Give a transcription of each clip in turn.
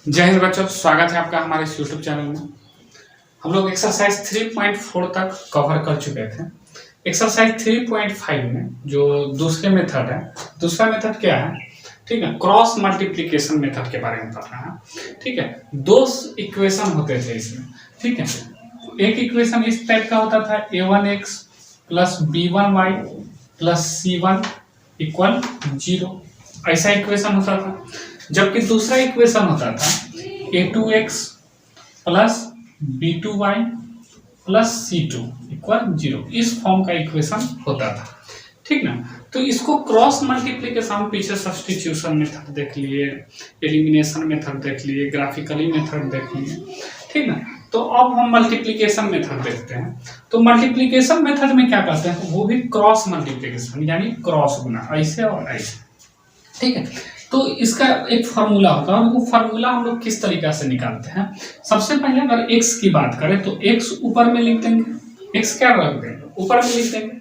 जय हिंद बच्चों, स्वागत है आपका हमारे इस यूट्यूब चैनल में। हम लोग एक्सरसाइज 3.4 तक कवर कर चुके थे। एक्सरसाइज 3.5 में जो दूसरे मेथड है, दूसरा मेथड क्या है, ठीक है, क्रॉस मल्टीप्लिकेशन मेथड के बारे में पढ़ रहे हैं। ठीक है, दो इक्वेशन होते थे इसमें। ठीक है, एक इक्वेशन इस टाइप का होता था, a1x plus b1y plus c1 equal 0, ऐसा इक्वेशन होता था। जबकि दूसरा इक्वेशन होता था a2x plus b2y plus c2 equal 0, इस फॉर्म का इक्वेशन होता था। ठीक ना, तो इसको क्रॉस मल्टीप्लिकेशन, पीछे सब्स्टिट्यूशन मेथड देख लिए, एलिमिनेशन मेथड देख लिए, ग्राफिकली मेथड देख लिए। ठीक ना, तो अब हम मल्टीप्लिकेशन मेथड देखते हैं। तो मल्टीप्लिकेशन मेथड में क्या करते हैं, वो भी क्रॉस मल्टीप्लिकेशन यानी क्रॉस गुना, ऐसे और ऐसे। ठीक है, तो इसका एक फार्मूला होता है और वो फार्मूला हम लोग किस तरीके से निकालते हैं। सबसे पहले अगर x की बात करें तो x ऊपर में लिख देंगे, x क्या रख देंगे, ऊपर में लिख देंगे,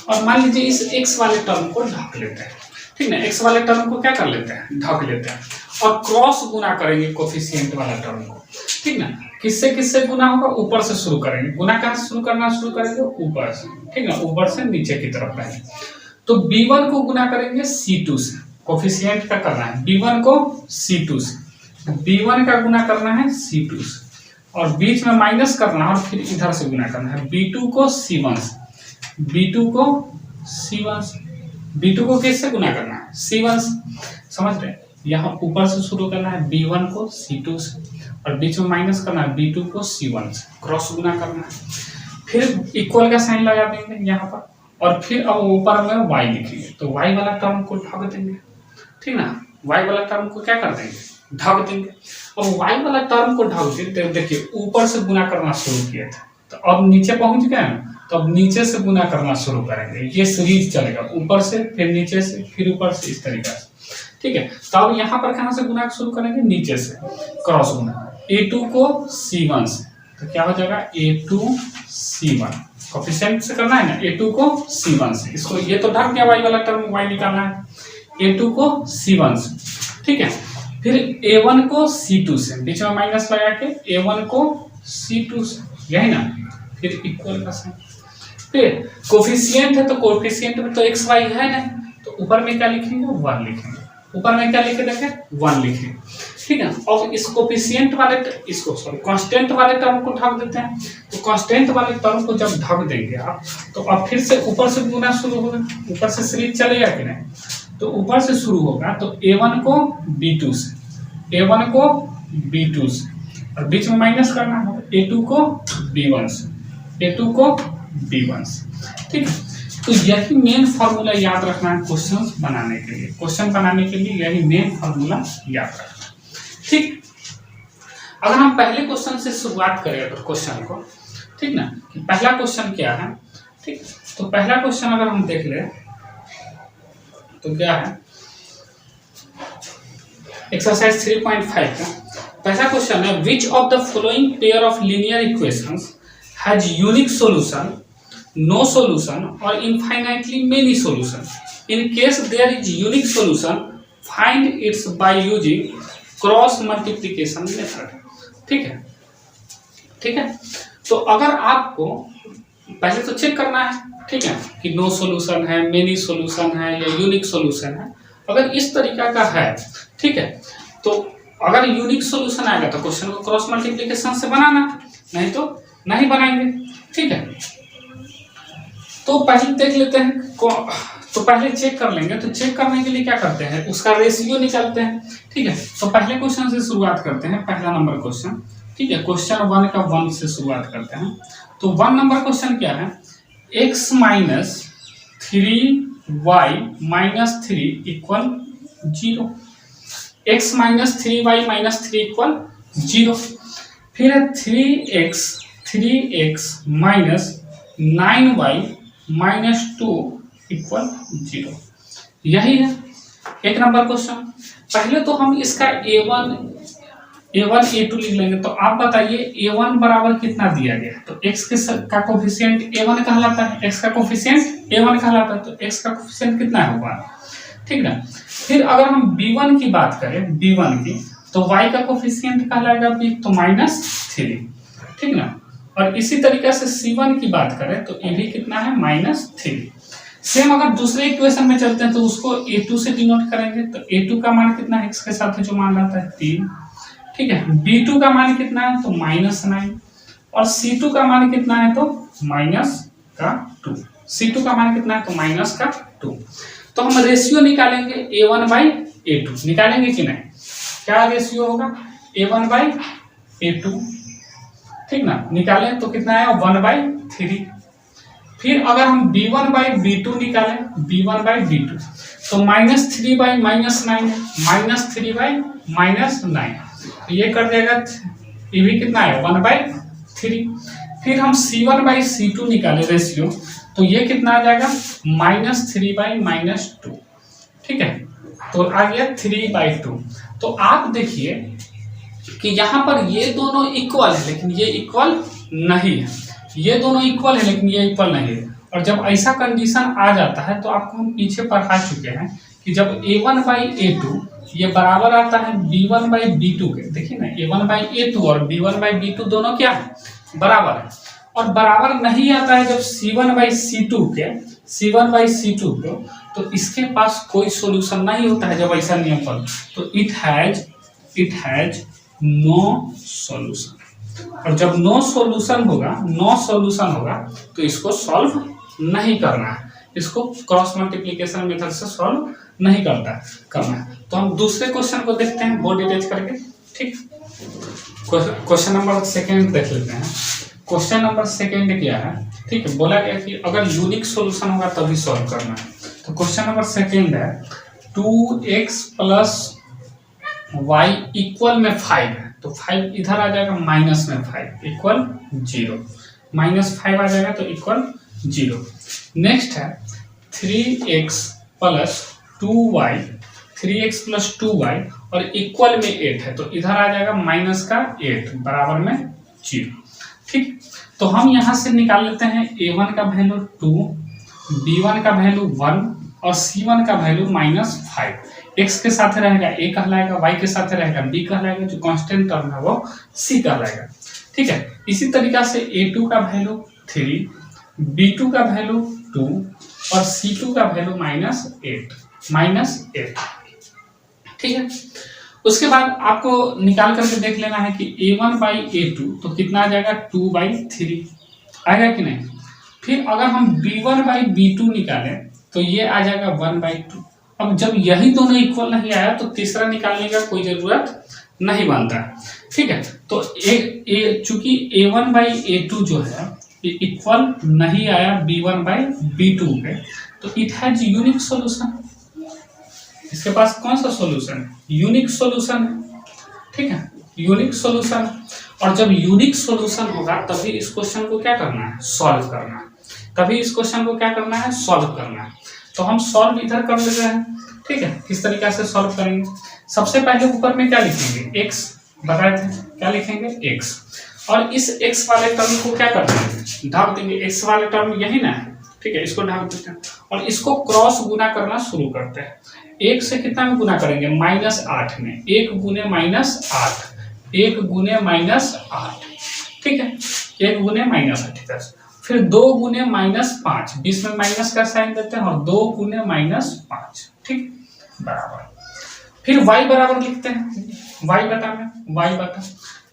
और मान लीजिए इस x वाले टर्म को ढक लेते हैं। ठीक ना, x वाले टर्म को क्या कर लेते हैं, ढक लेते हैं, और क्रॉस गुना करेंगे कोफिशिएंट वाला टर्म को। ठीक ना, किससे किससे गुना होगा, ऊपर से शुरू करेंगे। गुना कहाँ से शुरू करेंगे, ऊपर से। ठीक ना, ऊपर से नीचे की तरफ पहले। तो b1 को गुना करेंगे c2 से, कोफिशिएंट का करना है, b1 को c2 से, b1 का गुना करना है c2 से, और बीच में माइनस करना है और फिर इधर से गुना करना है, b2 को c1 से, b2 को c1 से, b2 को किससे गुना करना है, c1 से। समझ रहे, यहाँ ऊपर से शुरू करना है b1 को c2 से, और बीच में माइनस करना है b2 को c1 से, क्रॉस गुना करना है। फिर इक्वल का साइन लगा देंगे यहाँ पर, और फिर अब ऊपर में y लिखेंगे, तो y वाला टर्म को ढक देंगे। ठीक ना, y वाला टर्म को क्या कर देंगे, ढक देंगे। अब y वाला टर्म को ढक देते, देखिए ऊपर से गुना करना शुरू किया था, तो अब नीचे पहुंच गए हैं, तो अब नीचे से गुना करना शुरू करेंगे। ये सीरीज चलेगा, ऊपर से फिर नीचे से फिर ऊपर से, इस तरीके से। ठीक है, तो अब यहाँ पर कहाँ से गुना शुरू करेंगे, नीचे से, क्रॉस गुना, a2 को c1 से, तो क्या हो जाएगा a2 c1, कोफिशिएंट से करना है ना, a2 को c1 से, इसको ये तो ढक गया, y वाला टर्म y निकालना है, a2 को c1 से। ठीक है, फिर a1 को c2 से, बीच में माइनस लगा के a1 को c2 से, यही ना, फिर इक्वल का साइन। फिर कोफिशिएंट है तो कोफिशिएंट में तो x y है ना, तो ऊपर में क्या लिखेंगे, 1 लिखेंगे, ऊपर में क्या लिखे देखें, 1 लिखेंगे। ठीक है, और इस कोफिशिएंट वाले, इसको सॉरी कांस्टेंट वाले टर्म को ढक देते हैं। तो कांस्टेंट वाले टर्म को जब ढक देंगे आप, तो अब फिर से ऊपर से गुना शुरू होगा, ऊपर से सीरीज चलेगा कि नहीं, तो ऊपर से शुरू होगा, तो a1 को b2 से, a1 को b2 से, और बीच में माइनस करना है, a2 को b1 से, a2 को b1 से। ठीक है, तो यही मेन फार्मूला याद रखना है क्वेश्चन बनाने के लिए, क्वेश्चन बनाने के लिए यही मेन फार्मूला याद रखना। ठीक, अगर हम पहले क्वेश्चन से शुरुआत करें अगर क्वेश्चन को, ठीक ना, कि पहला क्वेश्चन क्या है। ठीक, तो पहला क्वेश्चन अगर हम देख ले तो क्या है, एक्सरसाइज 3.5 का पहला क्वेश्चन है, which of the following pair of linear equations has unique solution, no solution or infinitely many solution. In case there is unique solution, find its by using cross multiplication method. ठीक है, ठीक है, तो अगर आपको पहले तो चेक करना है, ठीक है, कि नो सॉल्यूशन है, मेनी सॉल्यूशन है या यूनिक सॉल्यूशन है। अगर इस तरीका का है, ठीक है, तो अगर यूनिक सॉल्यूशन आएगा तो क्वेश्चन को क्रॉस मल्टीप्लिकेशन से बनाना, नहीं तो नहीं बनाएंगे। ठीक है, तो पहले देख लेते हैं, तो पहले चेक कर लेंगे। तो चेक करने के लिए क्या करते हैं, उसका रेशियो निकालते हैं। ठीक है, तो पहले क्वेश्चन से शुरुआत करते हैं, पहला नंबर क्वेश्चन। ठीक है, क्वेश्चन 1 का 1 से शुरुआत करते हैं। तो 1 नंबर क्वेश्चन क्या है, x minus 3y minus 3 equal 0, x minus 3y minus 3 equal 0। फिर है 3x minus 9y minus 2 equal 0। यही है एक नंबर क्वेश्चन। पहले तो हम इसका a1 a2 लिख लेंगे। तो आप बताइए a1 बराबर कितना दिया गया, तो x का कोफिशिएंट a1 कहलाता है, x का कोफिशिएंट a1 कहलाता है, तो x का कोफिशिएंट कितना होगा, ठीक ना। फिर अगर हम b1 की बात करें, b1 की, तो तो y का कोफिशिएंट कहलाएगा b, तो -3, ठीक ना। और इसी तरीके से C1 की बात करें तो ये भी कितना है -3। सेम अगर दूसरे इक्वेशन में चलते हैं तो उसको A2 से डिनोट करेंगे, तो A2 का मान कितना है, x के साथ जो मान रहता है 3, ठीक है। B2 का मान कितना है, तो -9, और C2 का मान कितना है, तो -2। C2 का मान कितना है, तो -2। तो हम रेशियो निकालेंगे A1/A2, निकालेंगे कि नहीं, क्या रेशियो होगा, A1/A2, ठीक ना। निकालें तो कितना है, 1/3। फिर अगर हम B1/B2 निकालें, B1/B2 तो -3/-9 है, -3/-9, ये कर देगा, ये भी कितना है, 1/3। फिर हम C1/C2 निकाले रेशियो, तो ये कितना आ जाएगा, -3/-2, ठीक है। तो आ गया 3/2। तो आप देखिए कि यहाँ पर ये दोनों इक्वल है लेकिन ये इक्वल नहीं है, ये दोनों इक्वल है लेकिन ये इक्वल नहीं है। और जब ऐसा कंडीशन आ जाता है तो आपको हम पीछे पढ़ा चुके हैं कि जब A1/A2 ये बराबर आता है B1/B2 के, देखिए ना, A1/A2 और B1/B2 दोनों क्या है, बराबर है। और बराबर नहीं आता है जब C1/C2 के, C1/C2 को, तो इसके पास कोई सॉल्यूशन नहीं होता है जब ऐसा नियम पर, तो इट हैज नो सॉल्यूशन। और जब नो सॉल्यूशन होगा तो इसको सॉल्व नहीं करना है, इसको क्रॉस मल्टीप्लिकेशन मेथड से सॉल्व नहीं करना है। तो हम दूसरे क्वेश्चन को देखते हैं बोर्ड डिटेच करके, ठीक। क्वेश्चन नंबर सेकंड देख लेते हैं। क्वेश्चन नंबर सेकंड क्या है, ठीक है, बोला गया कि अगर यूनिक सॉल्यूशन होगा तभी सॉल्व करना है। तो क्वेश्चन नंबर सेकंड है 2x + y इक्वल में 5 है, तो 5 इधर आ जाएगा, माइनस में 5 इक्वल 0, -5 आ जाएगा तो इक्वल 0। नेक्स्ट है 3x + 2y, 3x + 2y और इक्वल में 8 है, तो इधर आ जाएगा -8 बराबर में 0, ठीक। तो हम यहाँ से निकाल लेते हैं A1 का वैल्यू 2, B1 का वैल्यू 1 और C1 का वैल्यू -5। x के साथ रहेगा a कहलाएगा, y के साथ रहेगा b कहलाएगा, जो कांस्टेंट टर्म है वो c कहलाएगा, ठीक है। इसी तरीका से A2 का वैल्यू 3, B2 का वैल्यू 2 और C2 का वैल्यू -8, ठीक है। उसके बाद आपको निकाल करके देख लेना है कि A1/A2 तो कितना आ जाएगा, 2/3 आएगा कि नहीं। फिर अगर हम B1/B2 निकालें तो ये आ जाएगा 1/2। अब जब यही दोनों इक्वल नहीं आया तो तीसरा निकालने का कोई जरूरत नहीं बनता, ठीक है। तो चूंकि A1/A2 जो है ये इक्वल नहीं आया B1/B2 के, तो इट हैज यूनिक सॉल्यूशन, इसके पास कौन सा सॉल्यूशन है, यूनिक सॉल्यूशन है, ठीक है, यूनिक सॉल्यूशन। और जब यूनिक सॉल्यूशन होगा तभी इस क्वेश्चन को क्या करना है, सॉल्व करना है, तभी इस क्वेश्चन को क्या करना है, सॉल्व करना है। तो हम सॉल्व इधर कर लेते हैं, ठीक है। किस तरीके से सॉल्व करेंगे, सबसे पहले ऊपर में क्या लिखेंगे, x, बताए थे क्या लिखेंगे, x, और इस x वाले टर्म को क्या कर देंगे, ढक देंगे, x वाले टर्म यही ना है, ठीक है, इसको ढक देते हैं और इसको क्रॉस गुना करना शुरू करते हैं। 1 से कितना में गुना करेंगे, -8 में, 1 गुने -8, 1 गुने -8, ठीक है, 1 गुने -8, फिर 2 गुने -5, बीच में माइनस का साइन देते हैं, और 2 गुने -5, ठीक, बराबर। फिर y बराबर लिखते हैं, y बटा में, y बटा,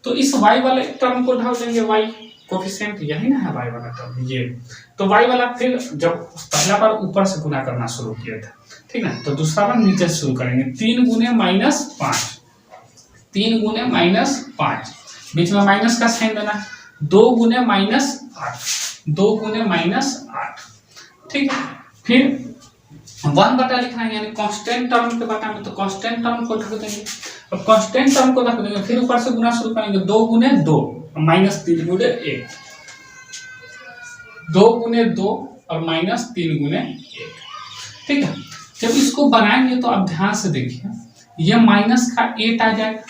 तो इस y वाले टर्म को ढक देंगे, y कोफिशिएंट यही ना है y वाला टर्म, ये तो y वाला, फिर जब पहला बार ऊपर से गुना करना शुरू किया था, ठीक है, तो दूसरा बार नीचे से शुरू करेंगे, 3 गुने -5, 3 गुने -5, बीच में माइनस का साइन देना है, 2 गुने -8, 2 गुने -8, ठीक है। फिर 1 बटा लिखना है, यानी कांस्टेंट टर्म के बटा में, तो कांस्टेंट टर्म को ढक देंगे। अब कांस्टेंट टर्म को ढक देंगे, फिर ऊपर से गुना शुरू करेंगे, 2 गुने 2 -3 गुने 1, 2 गुने 2 और -3 गुने 1, ठीक है। जब इसको बनाएंगे तो आप ध्यान से देखिए, ये माइनस का 8 आ जाएगा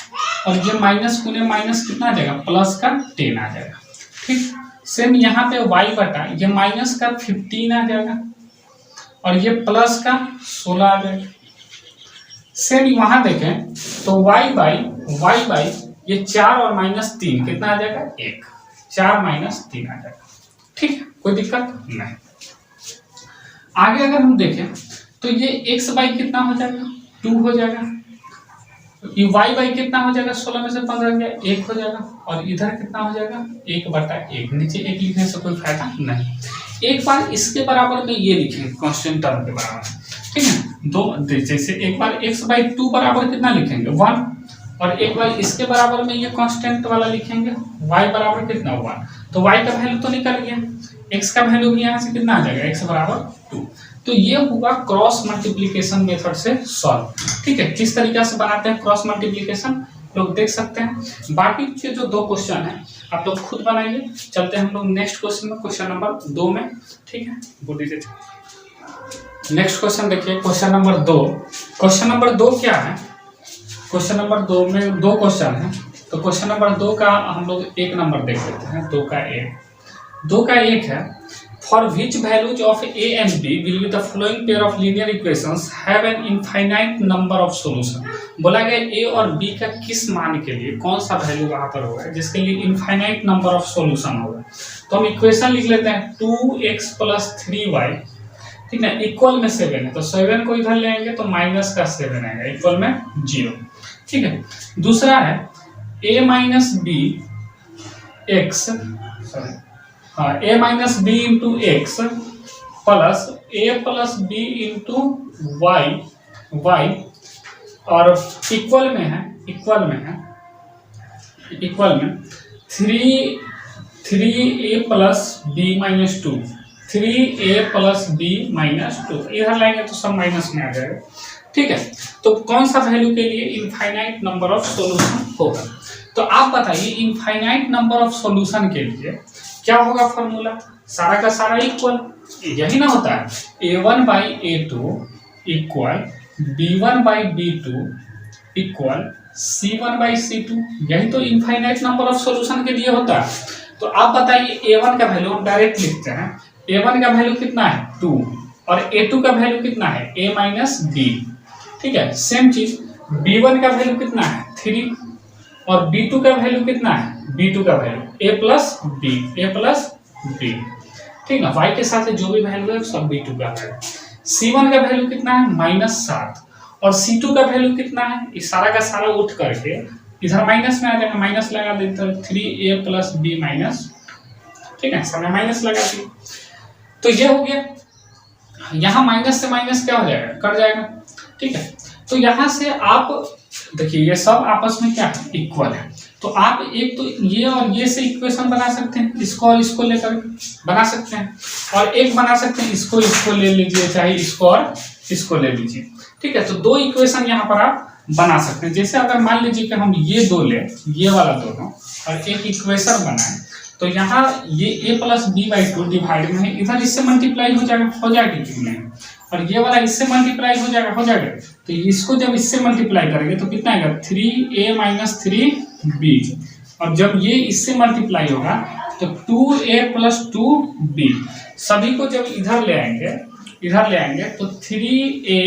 और ये माइनस गुने माइनस कितना आ जाएगा, प्लस का 10 आ जाएगा, ठीक। सेम यहाँ पे y बटा, ये माइनस का 15 आ जाएगा और ये प्लस का 16 आ जाएगा, सेम वहां देखें तो y बाई ये 4 और -3 कितना आ जाएगा 1, 4 - 3 आ जाएगा। ठीक है, कोई दिक्कत नहीं। आगे अगर हम देखें तो ये x बाई कितना हो जाएगा 2 हो जाएगा, ये y बाई कितना हो जाएगा 16 में से 15 गया 1 हो जाएगा, और इधर कितना हो जाएगा 1/1, नीचे 1 लिखने से कोई फायदा नहीं। एक बार इसके बराबर में ये लिखेंगे कांस्टेंट टर्म के बराबर, ठीक है। दो जैसे एक बार x/2 बराबर कितना लिखेंगे 1, और एक बार इसके बराबर में ये कांस्टेंट वाला लिखेंगे y बराबर कितना 1, तो y का वैल्यू तो निकल गया, x का वैल्यू भी यहाँ से कितना आ जाएगा x बराबर 2। तो ये हुआ क्रॉस मल्टीप्लिकेशन मेथड से सॉल्व। ठीक है, किस तरीके से बनाते हैं क्रॉस मल्टीप्लिकेशन लोग देख सकते हैं। बाकी के जो 2 क्वेश्चन है आप लोग खुद बनाइए। चलते हैं हम लोग नेक्स्ट क्वेश्चन में, क्वेश्चन नंबर 2 में। ठीक है, नेक्स्ट क्वेश्चन देखिए, क्वेश्चन नंबर 2। क्वेश्चन नंबर 2 क्या है, क्वेश्चन नंबर 2 में 2 क्वेश्चन है, तो क्वेश्चन नंबर 2 का हम लोग 1 नंबर देख लेते हैं। 2 का 1 है, for which values of a and b will be the following pair of linear equations have an infinite number of solution। बोला गया a और b का किस मान के लिए कौन सा वैल्यू वहां पर होगा जिसके लिए इनफाइनाइट नंबर ऑफ सॉल्यूशन होगा। तो हम इक्वेशन लिख लेते हैं 2x + 3y, ठीक है, इक्वल में 7 है, तो 7 को इधर ले आएंगे तो -7 आएगा, इक्वल में 0। ठीक है, दूसरा है a - b x, हाँ a - b into x plus a + b into y और इक्वल में 3a + b - 2, 3a + b - 2 इधर लाएंगे तो सब माइनस में आ जाएगा। ठीक है, तो कौन सा वैल्यू के लिए इनफाइनाइट नंबर ऑफ सॉल्यूशन होगा। तो आप बताइए इनफाइनाइट नंबर ऑफ सॉल्यूशन के लिए क्या होगा फॉर्मूला, सारा का सारा इक्वल, यही ना होता है, a1/a2 equal b1/b2 equal c1/c2, यही तो इनफाइनाइट नंबर ऑफ सॉल्यूशन के लिए होता है। तो आप बताइए a1 का वैल्यू हम डायरेक्ट लिखते हैं, a1 का वैल्यू कितना है 2 और a2 का वैल्यू कितना है a - b। ठीक है, सेम चीज b1 का वैल्यू कितना है 3 और b2 का वैल्यू कितना है, b2 का वैल्यू a + b। ठीक है, y के साथ जो भी वैल्यू है सब b2 का है। c1 का वैल्यू कितना है -7 और c2 का वैल्यू कितना है, इस सारा का सारा उठ करके इधर माइनस में आ जाएगा, माइनस लगा देते हैं 3a + b-। ठीक है, समय माइनस लगा दिए, तो ये हो गया। यहाँ माइनस से माइनस क्या हो जाएगा, कट जाएगा। ठीक है, तो यहाँ से आप देखिए ये सब आपस में क्या है इक्वल है, तो आप एक तो ये और ये से इक्वेशन बना सकते हैं, इसको और इसको लेकर बना सकते हैं, और एक बना सकते हैं इसको ले लीजिए, चाहे इसको और इसको ले लीजिए। ठीक है, तो 2 इक्वेशन यहाँ पर आप बना सकते हैं। जैसे अगर मान लीजिए कि हम ये 2 ले, ये वाला दोनों, और एक इक्वेशन बनाए, तो यहाँ ये a + b/2 डिवाइड में इधर इससे मल्टीप्लाई हो जाएगा कि नहीं, और ये वाला इससे मल्टीप्लाई हो जाएगा। तो इसको जब इससे मल्टीप्लाई करेंगे तो कितना आएगा 3a - 3b, और जब ये इससे मल्टीप्लाई होगा तो 2a + 2b, सभी को जब इधर ले आएंगे तो 3a,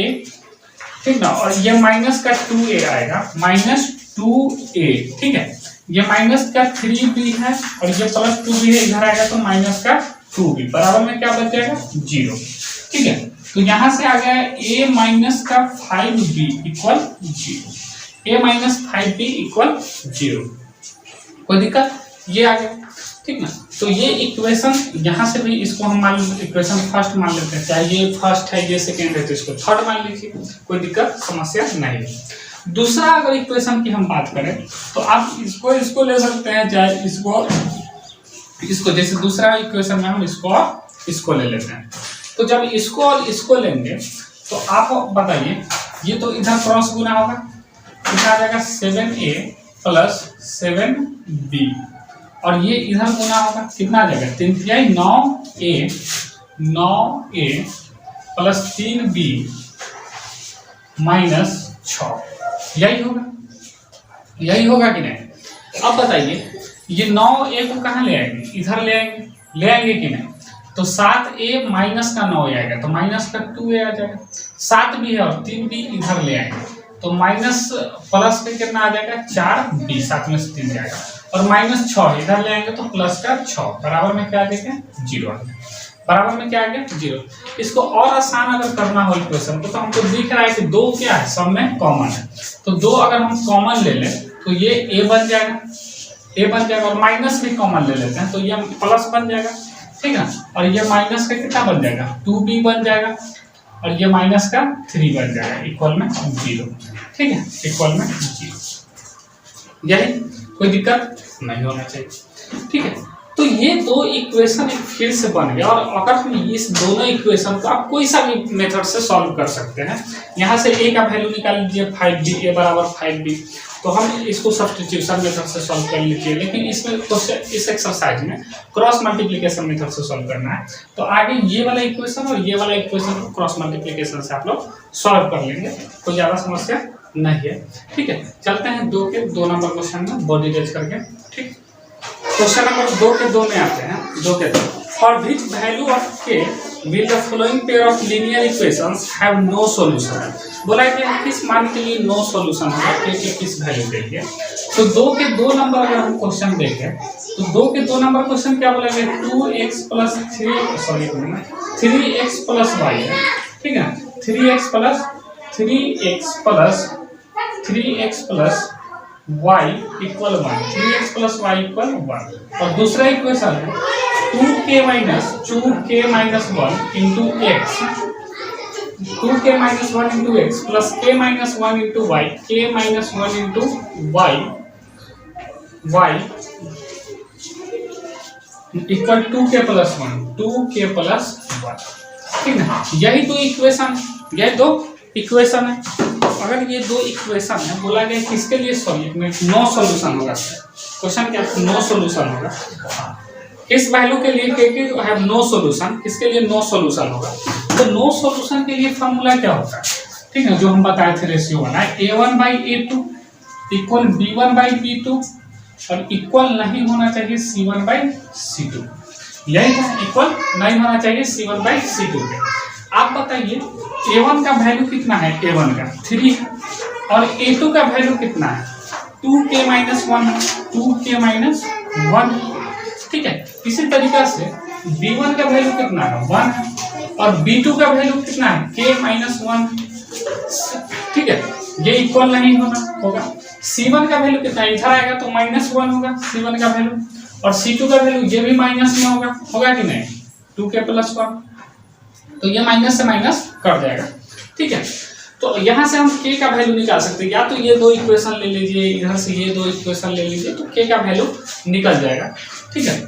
ठीक ना, और ये माइनस का 2a आएगा, -2a। ठीक है, ये माइनस का 3b है और ये +2b है, इधर आएगा तो माइनस का 2b, बराबर में क्या बच जाएगा 0। ठीक है, तो यहां से आ गया a - का 5b equal 0, a - 5b equal 0, कोई दिक्कत, ये आ गया। ठीक ना, तो ये इक्वेशन यहाँ से भी इसको हम मान इक्वेशन फर्स्ट मान लेते हैं, चाहे ये फर्स्ट है ये सेकेंड है तो इसको थर्ड मान लीजिए, कोई दिक्कत समस्या नहीं है। दूसरा अगर इक्वेशन की हम बात करें तो आप इसको ले सकते हैं, चाहे इसको जैसे दूसरा इक्वेशन में हम इसको ले लेते हैं। तो जब इसको और इसको लेंगे तो आप बताइए, ये तो इधर क्रॉस गुना होगा, कितना आ जाएगा 7a + 7b, और ये इधर गुना होगा, कितना आ जाएगा 3 × 9a + 3b - 6, यही होगा कि नहीं। अब बताइए ये 9a को कहाँ ले आएंगे, इधर ले आएंगे कि नहीं, तो 7a - का 9 आएगा तो -2a आ जाएगा, 7b है और 3b इधर ले आएंगे तो माइनस प्लस पे कितना आ जाएगा 4b, साथ में 3 जाएगा, और माइनस 6 इधर ले आएंगे तो प्लस का 6 बराबर में क्या आ जाएगा 0 आ गया, बराबर में क्या आ गया 0। इसको और आसान अगर करना हो इक्वेशन को, तो हमको दिख रहा है कि 2 क्या है सब में कॉमन है, तो 2 अगर हम कॉमन ले लें तो ये a बन जाएगा, और माइनस भी कॉमन ले लेते हैं तो ये प्लस बन जाएगा, ठीक है, और ये माइनस का कितना बन जाएगा 2b बन जाएगा, और ये माइनस का 3 बन जाएगा, इक्वल में 0, ठीक है, इक्वल में 0। यही कोई दिक्कत नहीं होना चाहिए, ठीक है। तो ये दो इक्वेशन एक फिर से बन गया, और अगर हम इस दोनों इक्वेशन को आप कोई सा भी मेथड से सॉल्व कर सकते हैं। यहाँ से a का वैल्यू निकाल लीजिए 5b, a बराबर 5b, तो हम इसको सब्स्टिट्यूशन मेथड से सॉल्व कर लीजिए, लेकिन इसमें क्वेश्चन इस एक्सरसाइज में क्रॉस मल्टीप्लिकेशन मेथड से सॉल्व करना है। तो आगे ये वाला इक्वेशन और ये वाला इक्वेशन को क्रॉस मल्टीप्लिकेशन से आप लोग सॉल्व कर लेंगे, कोई ज़्यादा समस्या नहीं है, ठीक है। चलते हैं 2 के 2 नंबर क्वेश्चन में बॉडी टच करके, ठीक। क्वेश्चन नंबर 2 के 2 में आते हैं, 2 के 2। For which value of k will the following pair of linear equations have no solution। बोला है कि किस मान के लिए नो सॉल्यूशन होगा, k के किस वैल्यू के लिए। तो 2 के 2 नंबर अगर हम क्वेश्चन देखें तो 2 के 2 नंबर क्वेश्चन क्या बोला गया 2x plus 3x plus y है, ठीक है, 3x plus y equal 1, 3x plus y equal 1, और दूसरा इक्वेशन है 2k minus 1 into x, 2k minus 1 into x plus k minus 1 into y, k minus 1 into y equal 2k plus 1, ठीक ना। यही दो इक्वेशन है। अगर ये दो इक्वेशन है, बोला गया किसके लिए नो सॉल्यूशन होगा, क्वेश्चन क्या नो सॉल्यूशन होगा, इस वैल्यू के लिए के हैव नो सॉल्यूशन, किसके लिए नो सॉल्यूशन होगा। तो नो सॉल्यूशन के लिए फॉर्मूला क्या होता है, ठीक है, जो हम बताए थे रेशियो बना है a1/a2 इक्वल b1/b2, और इक्वल नहीं होना चाहिए c1/c2, यही था, इक्वल नहीं होना चाहिए c1/c2 के। आप बताइए a1 का वैल्यू कितना है, a1 का 3 है, और a2 का वैल्यू कितना है 2k माइनस 1, 2k माइनस 1, ठीक है। इसी तरीका से b1 का वैल्यू कितना है 1 है, और b2 का वैल्यू कितना है k माइनस 1, ठीक है, ये इक्वल नहीं होगा। c1 का वैल्यू कितना है, इधर आएगा तो माइनस 1 होगा c1 का वैल्यू, और c2 का वैल्यू ये भी माइनस में होगा कि नहीं 2k प्लस 1, तो ये माइनस से माइनस कट जाएगा, ठीक है। तो यहाँ से हम k का वैल्यू निकाल सकते हैं, या तो ये दो इक्वेशन ले लीजिए, इधर से ये दो इक्वेशन ले लीजिए, तो k का वैल्यू निकल जाएगा, ठीक है।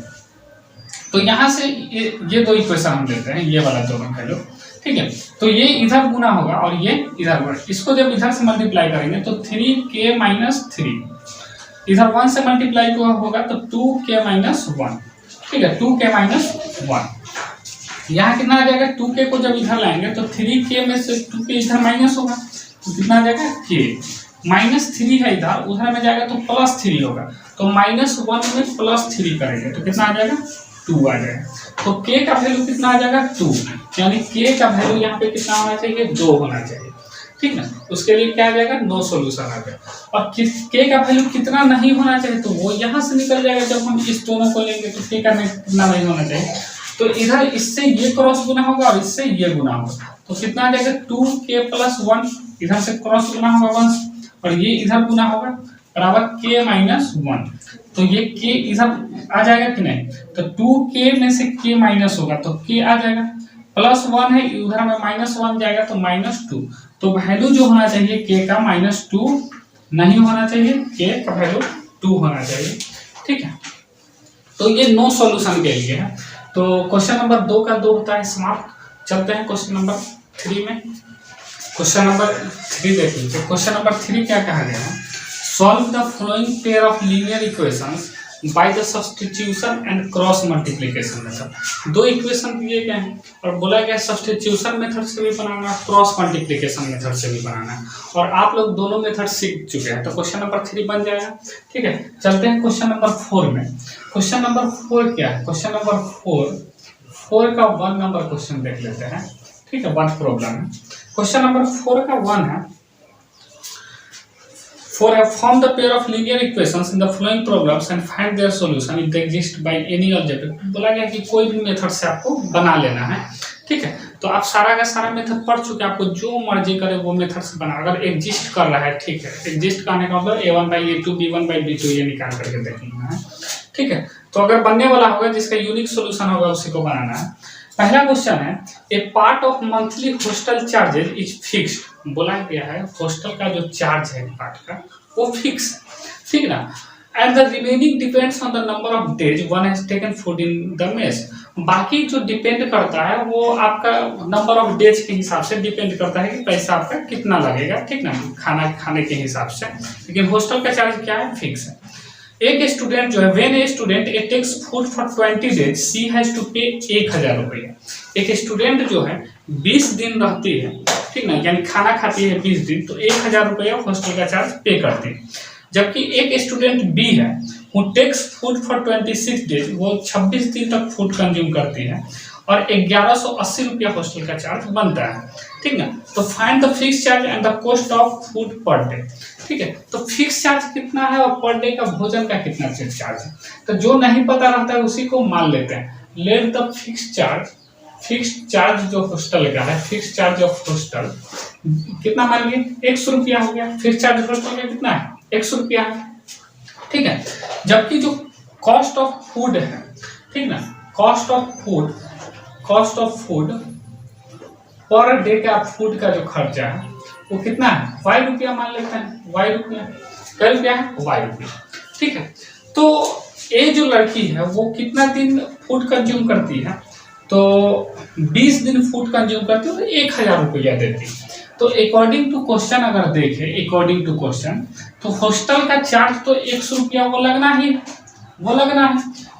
तो यहाँ से ये दो इक्वेशन हम लेते हैं, ये वाला दोनों वैल्यू, ठीक है। तो ये इधर गुना होगा और ये इधर गुना, इसको जब इधर से मल्टीप्लाई करेंगे तो 3k माइनस 3, इधर 1 से मल्टीप्लाई होगा तो 2k माइनस 1, ठीक है, 2k माइनस 1। यहाँ कितना आ जाएगा 2k को जब इधर लाएंगे तो 3k में से 2k इधर माइनस होगा, तो कितना आ जाएगा k माइनस 3 है इधर, उधर में जाएगा तो प्लस 3 होगा, तो -1 में प्लस 3 करेंगे तो कितना आ जाएगा 2 आ जाएगा। तो k का वैल्यू कितना आ जाएगा 2, यानी k का वैल्यू यहाँ पे कितना होना चाहिए 2 होना चाहिए, ठीक ना। उसके लिए क्या आ जाएगा नो सॉल्यूशन आ जाएगा। और k का वैल्यू कितना नहीं होना चाहिए, तो वो यहाँ से निकल जाएगा जब हम इस दोनों को लेंगे, तो k का कितना नहीं होना चाहिए, तो इधर इससे ये क्रॉस गुना होगा और इससे ये गुना होगा, तो कितना आ जाएगा 2k प्लस 1, इधर से क्रॉस गुना होगा 1, और ये इधर गुना होगा बराबर k माइनस 1, तो ये k इधर आ जाएगा कि नहीं, तो 2k में से k माइनस होगा तो k आ जाएगा, प्लस 1 है उधर में -1 जाएगा तो -2, तो वैल्यू जो होना चाहिए k का -2 नहीं होना चाहिए, k का वैल्यू 2 होना चाहिए, ठीक है। तो ये नो सॉल्यूशन के लिए है। तो क्वेश्चन नंबर 2 का 2 होता है समाप्त। चलते हैं क्वेश्चन नंबर 3 में। क्वेश्चन नंबर 3 देख लीजिए। क्वेश्चन नंबर 3 क्या कहा गया है, solve the following pair of linear equations by the substitution and cross multiplication method. दो इक्वेशन दिए गए हैं और बोला गया सब्स्टिट्यूशन मेथड से भी बनाना, क्रॉस मल्टीप्लिकेशन मेथड से भी बनाना, और आप लोग दोनों मेथड सीख चुके हैं, तो क्वेश्चन नंबर 3 बन जाएगा, ठीक है। चलते हैं क्वेश्चन नंबर 4 में। क्वेश्चन नंबर 4 क्या है, क्वेश्चन नंबर 4 का 1 नंबर क्वेश्चन देख लेते हैं, ठीक है, 1 प्रॉब्लम है। क्वेश्चन नंबर 4 का 1 है, For a form the pair of linear equations in the following problems and find their solution if they exist by any object। बोला गया कि कोई भी मेथड से आपको बना लेना है, ठीक है। तो आप सारा का सारा मेथड पढ़ चुके हैं, आपको जो मर्जी करे वो मेथड से बना, अगर एग्जिस्ट कर रहा है, ठीक है। एग्जिस्ट करने का मतलब a1/a2 b1/b2 ये निकाल करके देख लेना है, ठीक है। तो अगर बनने वाला होगा जिसका यूनिक सोल्यूशन होगा उसी को बनाना है। पहला क्वेश्चन है, a part of monthly hostel charges is fixed. बोला गया है हॉस्टल का जो चार्ज है पार्ट का वो फिक्स है, ठीक ना। And the remaining depends on the number of days one has taken food in the mess. बाकी जो डिपेंड करता है वो आपका नंबर ऑफ डेज के हिसाब से डिपेंड करता है कि पैसा आपका कितना लगेगा, ठीक ना, खाना खाने के हिसाब से। लेकिन हॉस्टल का चार्ज क्या है, फिक्स है। एक स्टूडेंट जो है, when a student a takes food for 20 days she has to pay 1000 रुपये। एक स्टूडेंट जो है 20 दिन रहती है, ठीक ना, यानी खाना खाती है 20 दिन, तो 1000 रुपये हॉस्टल का चार्ज पे करती है। जबकि एक स्टूडेंट बी है, वो टेक्स फूड फॉर 26 डेज, वो 26 दिन तक फूड कंज्यूम करती है और 1180 रुपया हॉस्टल का चार्ज बनता है, ठीक ना। तो find the fix charge and the cost of food per day, ठीक है। तो फिक्स चार्ज कितना है और पर डे का भोजन का कितना चार्ज है, तो जो नहीं पता रहता है उसी को मान लेते हैं। लेट द फिक्स चार्ज जो हॉस्टल का है, फिक्स चार्ज ऑफ हॉस्टल कितना मान लिए 100 रुपया हो गया। फिक्स चार्ज हॉस्टल का कितना है, 100 रुपया है, ठीक है। जबकि जो कॉस्ट ऑफ फूड है, ठीक ना, cost of food per day का फूड का जो खर्चा है वो कितना है, y रुपया मान लेते हैं। y रुपया क्या रुपया है, y रुपया, ठीक है। तो ये जो लड़की है वो कितना दिन फूड कंज्यूम करती है, तो 20 दिन फूड कंज्यूम करती है तो 1000 रुपया देती है। तो अकॉर्डिंग टू क्वेश्चन अगर देखें, अकॉर्डिंग टू क्वेश्चन, तो हॉस्टल का चार्ज तो 100 रुपया वो लगना है,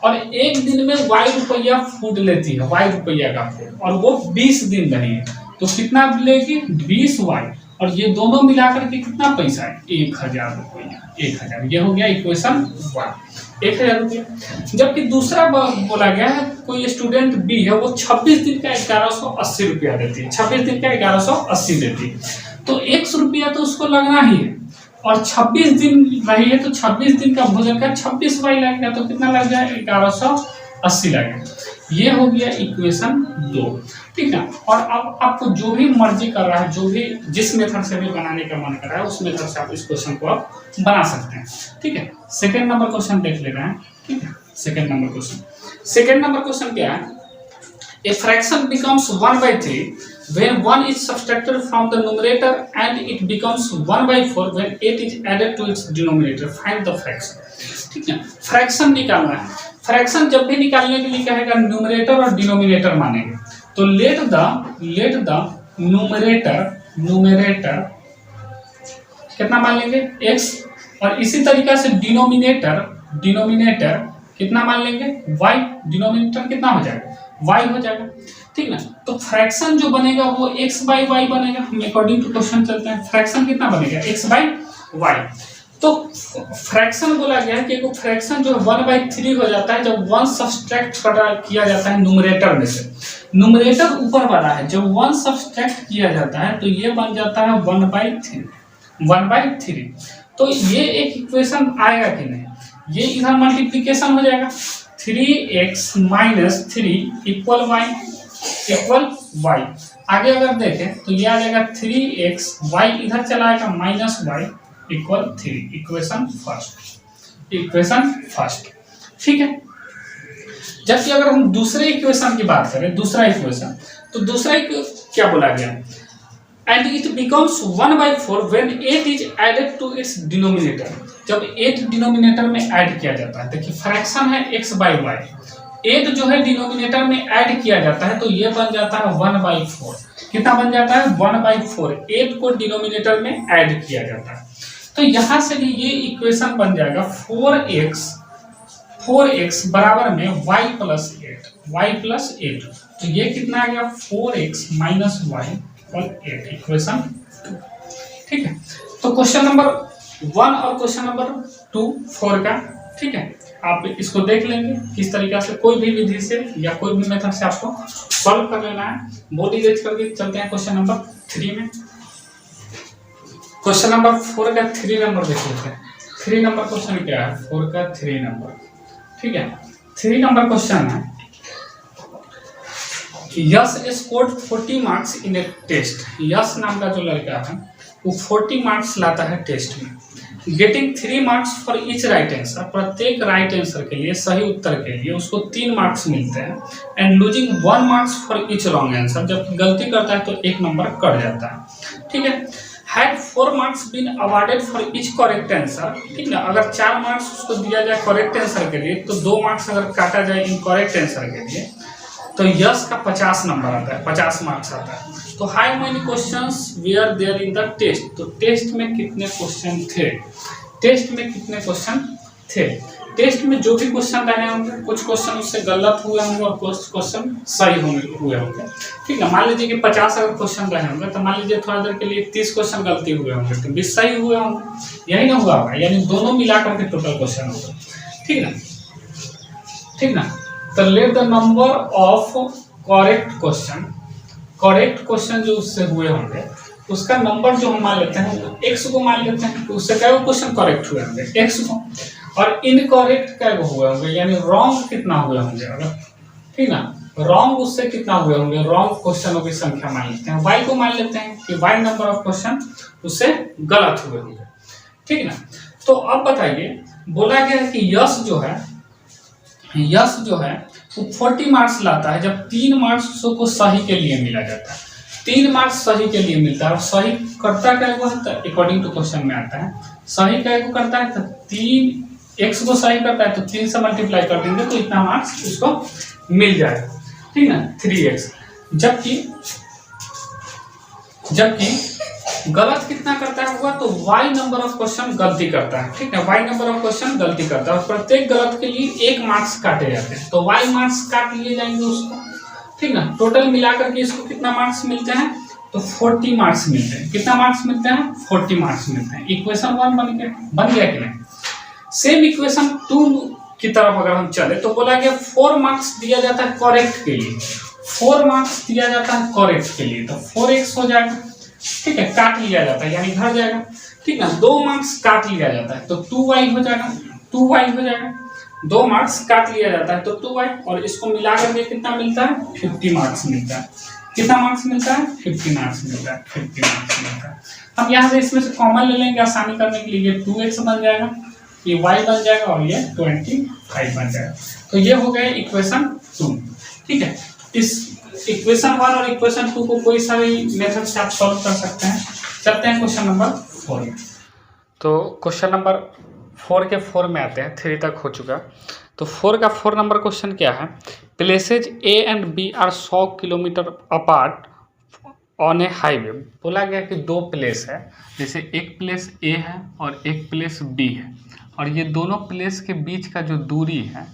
और एक दिन में y रुपया फूड लेती है, y रुपया का फूड, और वो 20 दिन रही है तो कितना लेगी 20y, और ये दोनों मिलाकर के कितना पैसा है 1000 रुपया। 1000 ये हो गया इक्वेशन 1, 1000 रुपया। जबकि दूसरा बोला गया है, कोई स्टूडेंट बी है वो 26 दिन का 1180 रुपया देती है, 26 दिन का 1180 देती है, तो 100 रुपया तो उसको लगना ही है, और 26 दिन रही है तो 26 दिन का भोजन का 26 वाई लगेगा, तो कितना लग जाए 1180 लगेगा। ये हो गया इक्वेशन 2, ठीक है। और अब आपको जो भी मर्जी कर रहा है, जो भी जिस मेथड से भी बनाने का मन कर रहा है उस मेथड से आप इस क्वेश्चन को आप बना सकते हैं, ठीक है। सेकंड नंबर क्वेश्चन देख ले रहे हैं, ठीक है। सेकंड नंबर क्वेश्चन क्या है, a fraction becomes 1/3 when 1 is subtracted from the numerator and it becomes 1/4 when 8 is added to its denominator। find the fraction, ठीक है। फ्रैक्शन निकालना है। फ्रैक्शन जब भी निकालने के लिए कहेगा न्यूमरेटर और डिनोमिनेटर मानेंगे, तो लेट द न्यूमरेटर कितना मान लेंगे x, और इसी तरीका से डिनोमिनेटर कितना मान लेंगे y। डिनोमिनेटर कितना हो जाएगा, y हो जाएगा, ठीक ना। तो फ्रैक्शन जो बनेगा वो x/y बनेगा। हम अकॉर्डिंग टू क्वेश्चन चलते हैं, फ्रैक्शन कितना बनेगा x/y। तो फ्रैक्शन बोला गया है कि एक फ्रैक्शन जो 1/3 हो जाता है जब 1 सब्सट्रैक्ट किया जाता है न्यूमरेटर में से। न्यूमरेटर ऊपर वाला है, जब 1 सब्सट्रैक्ट किया जाता है तो ये बन जाता है 1/3। तो ये एक इक्वेशन आएगा कि नहीं, ये इधर मल्टीप्लिकेशन हो जाएगा, 3x - 3 इक्वल y। आगे अगर देखें तो ये आ जाएगा 3x, y इधर चला आएगा -y इक्वल 3। इक्वेशन फर्स्ट, ठीक है। जबकि अगर हम दूसरे इक्वेशन की बात करें, दूसरा इक्वेशन, तो दूसरा क्या बोला गया, and it becomes 1/4 when 8 is added to its denominator. जब 8 डिनोमिनेटर में ऐड किया जाता है, देखिए फ्रैक्शन है x/y, 8 जो है डिनोमिनेटर में ऐड किया जाता है तो ये बन जाता है 1/4। कितना बन जाता है 1/4, 8 को डिनोमिनेटर में ऐड किया जाता है। तो यहां से भी ये इक्वेशन बन जाएगा 4x बराबर में y + 8। तो ये कितना आ गया 4x - y = 8, इक्वेशन 2, ठीक है। तो क्वेश्चन नंबर 1 और क्वेश्चन नंबर 2 4 का, ठीक है। आप इसको देख लेंगे किस तरीका से, कोई भी विधि से या कोई भी मेथड से आपको सॉल्व कर लेना है। बॉडी रेज करके चलते हैं क्वेश्चन नंबर 3 में। क्वेश्चन नंबर 4 का 3 नंबर देख लेते हैं। 3 नंबर क्वेश्चन क्या है? 4 का 3 नंबर, ठीक है। 3 नंबर क्वेश्चन है, Yash scored 40 marks in a test. Yash नाम का जो लड़का है वो 40 मार्क्स लाता है टेस्ट में, getting 3 marks for each right answer. प्रत्येक राइट आंसर के लिए, सही उत्तर के लिए उसको 3 मार्क्स मिलते हैं। And losing 1 marks for each wrong answer, जब गलती करता है तो 1 नंबर कट जाता है, ठीक है। Had 4 marks been awarded for each correct answer, ठीक ना। अगर 4 मार्क्स उसको दिया जाए करेक्ट आंसर के लिए, तो 2 मार्क्स अगर काटा जाए इनकरेक्ट आंसर के लिए, तो यश का 50 नंबर आता है, 50 मार्क्स आता है। तो how many questions were there in the test, तो टेस्ट में कितने क्वेश्चन थे? टेस्ट में कितने क्वेश्चन थे? टेस्ट में जो भी क्वेश्चन रहे होंगे, कुछ क्वेश्चन उससे गलत हुए होंगे और कुछ क्वेश्चन सही हुए होंगे, ठीक है। मान लीजिए कि 50 अगर क्वेश्चन रहे होंगे, तो मान लीजिए थोड़ा देर के लिए 30 क्वेश्चन गलती हुए होंगे, तो 20 सही हुए होंगे, यही ना हुआ होगा, यानी दोनों मिलाकर के टोटल क्वेश्चन होगा, ठीक ना, ठीक ना। तो let the number of correct question जो उससे हुए होंगे, उसका नंबर जो हम मान लेते हैं x को मान लेते हैं, तो उससे क्या क्वेश्चन करेक्ट हुए होंगे x को, और इनकरेक्ट क्या हुए होंगे, यानी रॉन्ग कितना हुए होंगे, अगर ठीक ना, रॉन्ग उससे कितना हुए होंगे, रॉन्ग क्वेश्चनों की संख्या मान लेते हैं, y को मान लेते हैं कि y नंबर ऑफ क्वेश्चन उससे गलत हुए होंगे, ठीक ना। तो अब बताइए, बोला गया है कि यश जो है वो 40 मार्क्स लाता है, जब 3 मार्क्स उसको सही के लिए मिला जाता है, 3 मार्क्स सही के लिए मिलता है। और सही करता क्या वो है, अकॉर्डिंग टू क्वेश्चन में आता है, सही क्या को करता है, तो 3 x को सही करता है, तो 3 से मल्टीप्लाई कर देंगे तो इतना मार्क्स उसको मिल जाएगा, ठीक ना, 3x। जबकि गलत कितना करता है हुआ, तो y नंबर ऑफ क्वेश्चन गलती करता है, ठीक है, y नंबर ऑफ क्वेश्चन गलती करता है, और प्रत्येक गलत के लिए 1 मार्क्स काटे जाते हैं, तो y मार्क्स काट लिए जाएंगे उसको, ठीक ना। टोटल मिलाकर के इसको कितना मार्क्स मिलते हैं, तो 40 मार्क्स मिलते हैं। कितना मार्क्स मिलते हैं? 40 मार्क्स मिलते हैं। इक्वेशन 1 बन गया कि नहीं? सेम इक्वेशन 2 की तरफ अगर हम चले, तो बोला गया 4 मार्क्स दिया जाता है करेक्ट के लिए, 4 मार्क्स दिया जाता है करेक्ट के लिए, तो 4x हो जाएगा, ठीक है, काट लिया जाता है यानी घट जाएगा, ठीक ना। 2 मार्क्स काट लिया जाता है तो 2y हो जाएगा, 2y हो जाएगा, 2 मार्क्स काट लिया जाता है तो 2y, और इसको मिला करके कितना मिलता है, 50 मार्क्स मिलता है। कितना मार्क्स मिलता है? 50 मार्क्स मिलता है, 50 मार्क्स मिलता है। हम यहाँ से इसमें से कॉमन ले लेंगे आसानी करने के लिए, 2x बन जाएगा, ये y बन जाएगा, और ये 25 बन जाएगा। तो ये हो गया इक्वेशन 2, ठीक है। इस इक्वेशन 1 और इक्वेशन 2 को कोई सा भी मेथड से आप सॉल्व कर सकते हैं। चलते हैं क्वेश्चन नंबर 4 में। तो क्वेश्चन नंबर 4 के 4 में आते हैं, 3 तक हो चुका। तो 4 का 4 नंबर क्वेश्चन क्या है, places A and B are 100 kilometre apart on a highway. बोला गया कि 2 प्लेस है, जैसे एक प्लेस A है और एक प्लेस B है, और ये दोनों प्लेस के बीच का जो दूरी है,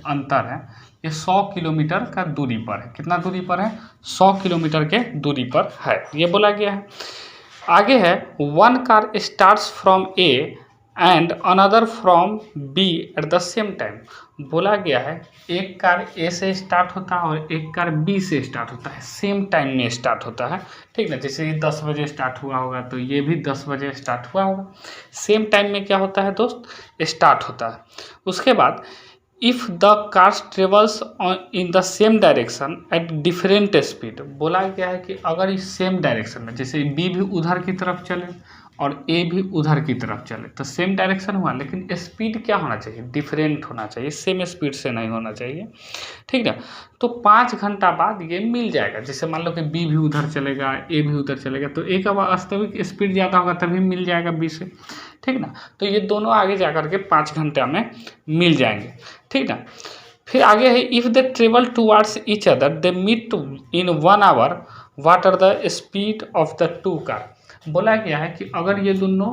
अंतर है, ये 100 किलोमीटर का दूरी पर है। कितना दूरी पर है? 100 किलोमीटर के दूरी पर है, ये बोला गया है। आगे है, 1 car starts from A and another from B at the same time. बोला गया है एक कार A से स्टार्ट होता है और एक कार B से स्टार्ट होता है, सेम टाइम में स्टार्ट होता है, ठीक ना। जैसे ये 10 बजे स्टार्ट हुआ होगा तो ये भी 10 बजे स्टार्ट हुआ होगा, सेम टाइम में क्या होता है दोस्त, स्टार्ट होता है। उसके बाद if the cars travels in the same direction at different speed. बोला गया है कि अगर इस सेम डायरेक्शन में, जैसे B भी उधर की तरफ चले और A भी उधर की तरफ चले, तो सेम डायरेक्शन हुआ, लेकिन स्पीड क्या होना चाहिए, डिफरेंट होना चाहिए, सेम स्पीड से नहीं होना चाहिए, ठीक है। तो 5 घंटा बाद ये मिल जाएगा। जैसे मान लो कि B भी उधर चलेगा, A भी उधर चलेगा, तो A का वास्तविक स्पीड ज़्यादा होगा तभी मिल जाएगा B से, ठीक ना। तो ये दोनों आगे जा कर के 5 घंटा में मिल जाएंगे, ठीक ना। फिर आगे है, if they travel towards each other they meet in 1 hour, what are the speed of the 2 car. बोला गया है कि अगर ये दोनों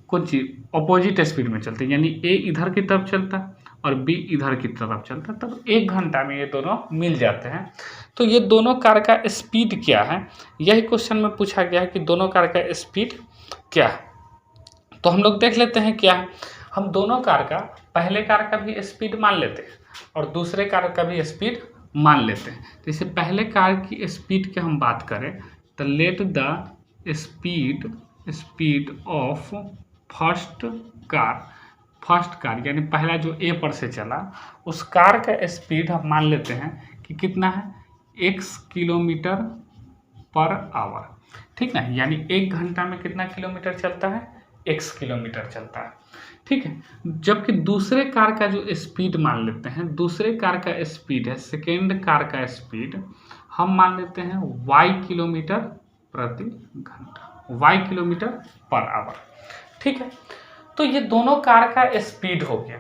कुछ अपोजिट स्पीड में चलते हैं, यानी A इधर की तरफ चलता है और B इधर की तरफ चलता है, तब 1 घंटा में ये दोनों मिल जाते हैं। तो ये दोनों कार का स्पीड क्या है, यही क्वेश्चन में पूछा गया है कि दोनों कार का स्पीड क्या है। तो हम लोग देख लेते हैं क्या है। हम दोनों कार का, पहले कार का भी स्पीड मान लेते हैं और दूसरे कार का भी स्पीड मान लेते हैं। जैसे पहले कार की स्पीड की हम बात करें, तो let the speed speed of first car यानी पहला जो ए पर से चला उस कार का स्पीड हम मान लेते हैं कि कितना है, x किलोमीटर पर आवर, ठीक ना। यानी 1 घंटा में कितना किलोमीटर चलता है, x किलोमीटर चलता है, ठीक है। जबकि दूसरे कार का जो स्पीड मान लेते हैं, दूसरे कार का स्पीड है, सेकेंड कार का स्पीड हम मान लेते हैं y किलोमीटर प्रति घंटा, y किलोमीटर पर आवर, ठीक है। तो ये दोनों कार का स्पीड हो गया।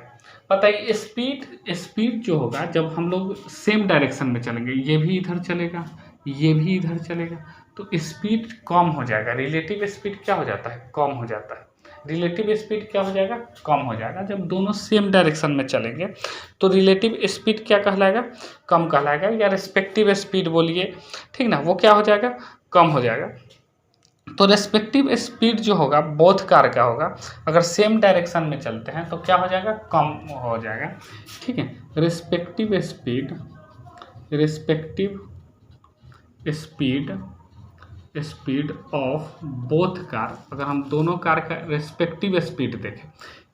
बताइए स्पीड जो होगा जब हम लोग सेम डायरेक्शन में चलेंगे, ये भी इधर चलेगा, ये भी इधर चलेगा, तो स्पीड कम हो जाएगा। रिलेटिव स्पीड क्या हो जाता है, कम हो जाता है। रिलेटिव स्पीड क्या हो जाएगा, कम हो जाएगा। जब दोनों सेम डायरेक्शन में चलेंगे तो रिलेटिव स्पीड क्या कहलाएगा, कम कहलाएगा, या रिस्पेक्टिव स्पीड बोलिए, ठीक ना, वो क्या हो जाएगा, कम हो जाएगा। तो रेस्पेक्टिव स्पीड जो होगा बोथ कार का होगा, अगर सेम डायरेक्शन में चलते हैं तो क्या हो जाएगा, कम हो जाएगा, ठीक है। Respective speed of both car, अगर हम दोनों कार का रेस्पेक्टिव स्पीड देखें,